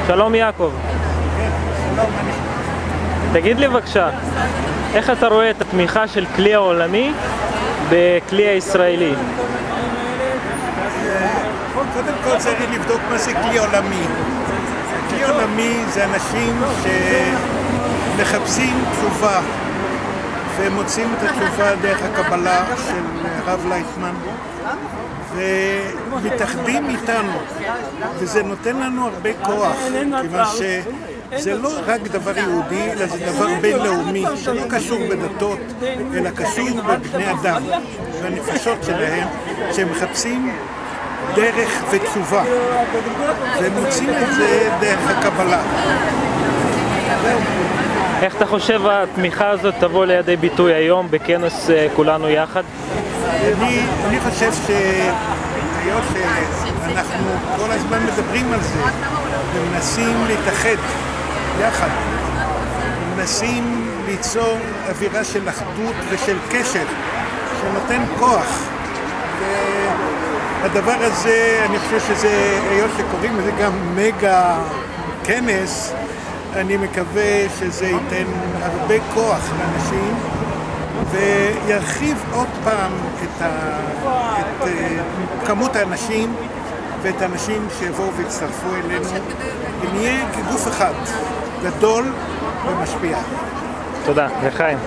שלום יעקב. תגיד לי בבקשה, איך אתה רואה את התמיכה של כלי העולמי בכלי הישראלי? קודם כל צריך לבדוק מה זה כלי עולמי. כלי עולמי זה אנשים שמחפשים תשובה ומוצאים את התשובה דרך הקבלה של הרב לייטמן ומתאחדים איתנו, וזה נותן לנו הרבה כוח, כיוון שזה לא רק דבר יהודי, אלא זה דבר בינלאומי שלא קשור בדתות, אלא קשור בבני אדם והנפשות שלהם, שהם מחפשים דרך ותשובה, והם מוצאים את זה דרך הקבלה. איך אתה חושב התמיכה הזאת תבוא לידי ביטוי היום בכנס כולנו יחד? אני חושב שהיות שאנחנו כל הזמן מדברים על זה ומנסים להתאחד יחד, מנסים ליצור אווירה של אחדות ושל קשר שנותן כוח, והדבר הזה, אני חושב שזה, היות שקוראים לזה גם מגה כנס, אני מקווה שזה ייתן הרבה כוח לאנשים וירחיב עוד פעם את כמות האנשים ואת האנשים שיבואו ויצטרפו אלינו, ונהיה כגוף אחד, גדול ומשפיע. תודה, לחיים.